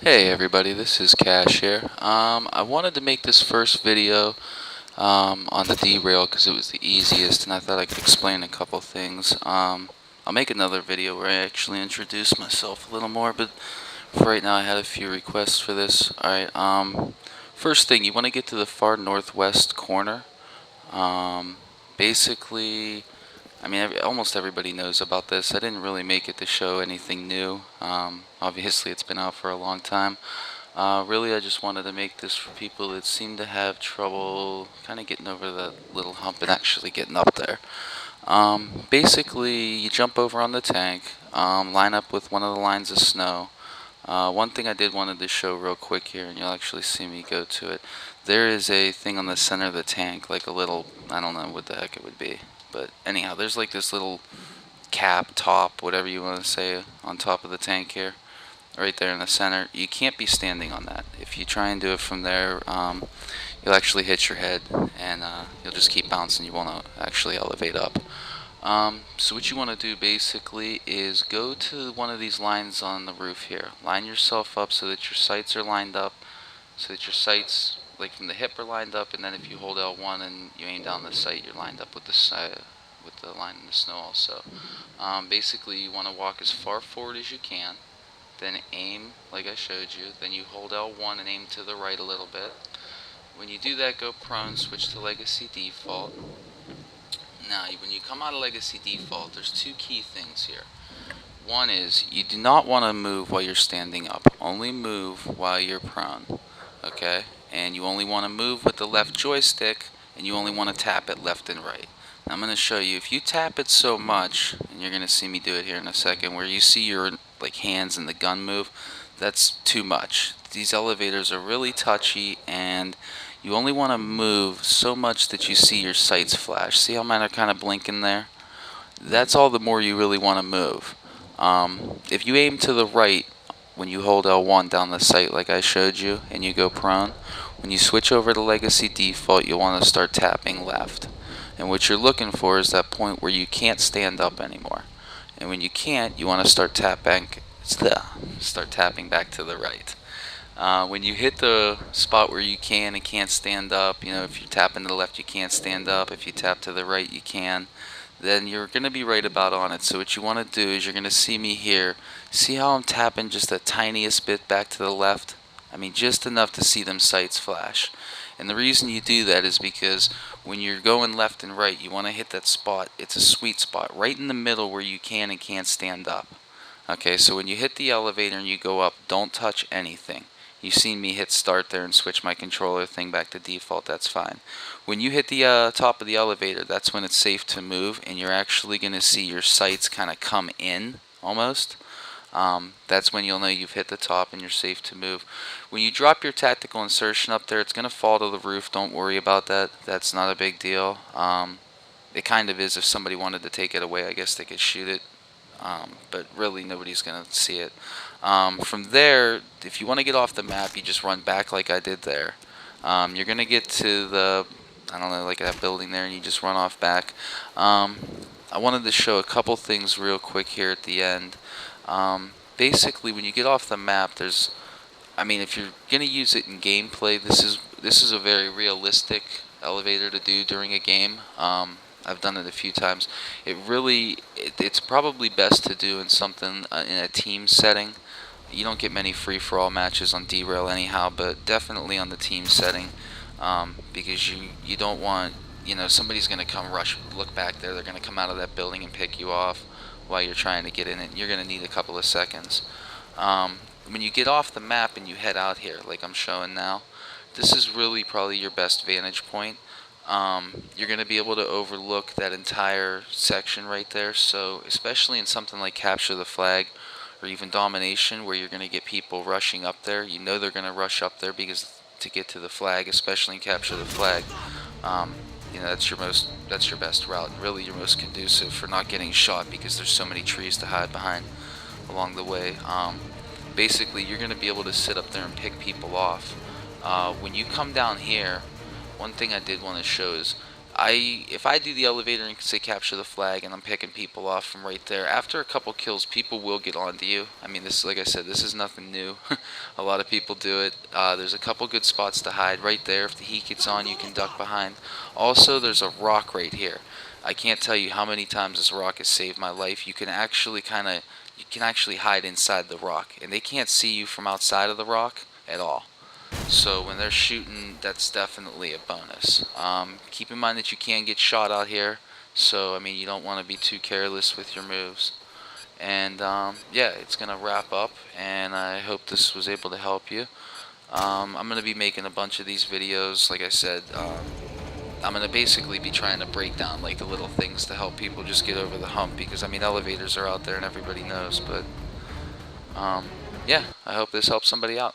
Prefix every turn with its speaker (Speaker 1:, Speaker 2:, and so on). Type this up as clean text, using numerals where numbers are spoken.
Speaker 1: Hey everybody, this is Cash here. I wanted to make this first video on the derail because it was the easiest and I thought I could explain a couple things. I'll make another video where I actually introduce myself a little more, but for right now I had a few requests for this. Alright, first thing, you want to get to the far northwest corner. Um, Basically, I mean, almost everybody knows about this. I didn't really make it to show anything new. Obviously, it's been out for a long time. Really, I just wanted to make this for people that seem to have trouble kind of getting over that little hump and actually getting up there. Basically, you jump over on the tank, line up with one of the lines of snow. One thing I did wanted to show real quick here, and you'll actually see me go to it. There is a thing on the center of the tank, like a little, I don't know what the heck it would be. But anyhow, there's like this little cap, top, whatever you want to say, on top of the tank here, right there in the center. You can't be standing on that. If you try and do it from there, you'll actually hit your head, and you'll just keep bouncing. You won't actually elevate up. So what you want to do basically is go to one of these lines on the roof here. Line yourself up so that your sights are lined up, so that your sights, like from the hip, are lined up, and then if you hold L1 and you aim down the sight, you're lined up with the side, with the line in the snow also. Basically, you want to walk as far forward as you can, then aim like I showed you, then you hold L1 and aim to the right a little bit. When you do that, go prone, switch to legacy default. Now, when you come out of legacy default, there's two key things here. One is you do not want to move while you're standing up. Only move while you're prone. Okay? And you only want to move with the left joystick, and you only want to tap it left and right. Now, I'm going to show you. If you tap it so much, and you're going to see me do it here in a second, where you see your hands and the gun move, that's too much. These elevators are really touchy, and you only want to move so much that you see your sights flash. See how mine are kind of blinking there? That's all the more you really want to move. If you aim to the right when you hold L1 down the sight like I showed you and you go prone, when you switch over to legacy default, you'll want to start tapping left. And what you're looking for is that point where you can't stand up anymore. And when you can't, you want to start tapping back to the right. When you hit the spot where you can and can't stand up, if you tap into the left, you can't stand up. If you tap to the right, you can. Then you're going to be right about on it. So what you want to do is you're going to see me here. See how I'm tapping just the tiniest bit back to the left? I mean, just enough to see them sights flash. And the reason you do that is because when you're going left and right, you want to hit that spot. It's a sweet spot right in the middle where you can and can't stand up. Okay, so when you hit the elevator and you go up, don't touch anything. You've seen me hit start there and switch my controller thing back to default, that's fine. When you hit the top of the elevator, that's when it's safe to move, and you're actually going to see your sights kind of come in, almost. That's when you'll know you've hit the top and you're safe to move. When you drop your tactical insertion up there, it's going to fall to the roof. Don't worry about that. That's not a big deal. It kind of is. If somebody wanted to take it away, I guess they could shoot it. But really nobody's going to see it. From there, if you want to get off the map, you just run back like I did there. You're going to get to the, I don't know, like that building there, and you just run off back. I wanted to show a couple things real quick here at the end. Basically, when you get off the map, if you're going to use it in gameplay, this is a very realistic elevator to do during a game. I've done it a few times. It's probably best to do in something in a team setting. You don't get many free-for-all matches on Derail anyhow, but definitely on the team setting, because you don't want, somebody's going to come look back there. They're going to come out of that building and pick you off while you're trying to get in it. You're going to need a couple of seconds. When you get off the map and you head out here, like I'm showing now, this is really probably your best vantage point. You're going to be able to overlook that entire section right there. So especially in something like capture the flag or even domination, where you're going to get people rushing up there, they're going to rush up there because to get to the flag, especially in capture the flag, that's your best route, and really your most conducive for not getting shot because there's so many trees to hide behind along the way. Basically, you're going to be able to sit up there and pick people off. When you come down here, one thing I did want to show is if I do the elevator and say capture the flag and I'm picking people off from right there, after a couple kills, people will get onto you. I mean, this, like I said, this is nothing new. A lot of people do it. There's a couple good spots to hide right there. If the heat gets on, you can duck behind. Also, there's a rock right here. I can't tell you how many times this rock has saved my life. You can actually hide inside the rock, and they can't see you from outside of the rock at all. So when they're shooting, that's definitely a bonus. Keep in mind that you can get shot out here, so I mean you don't want to be too careless with your moves. And yeah, it's gonna wrap up, and I hope this was able to help you. I'm gonna be making a bunch of these videos. Like I said, I'm gonna basically be trying to break down like the little things to help people just get over the hump, because I mean elevators are out there and everybody knows. But yeah, I hope this helps somebody out.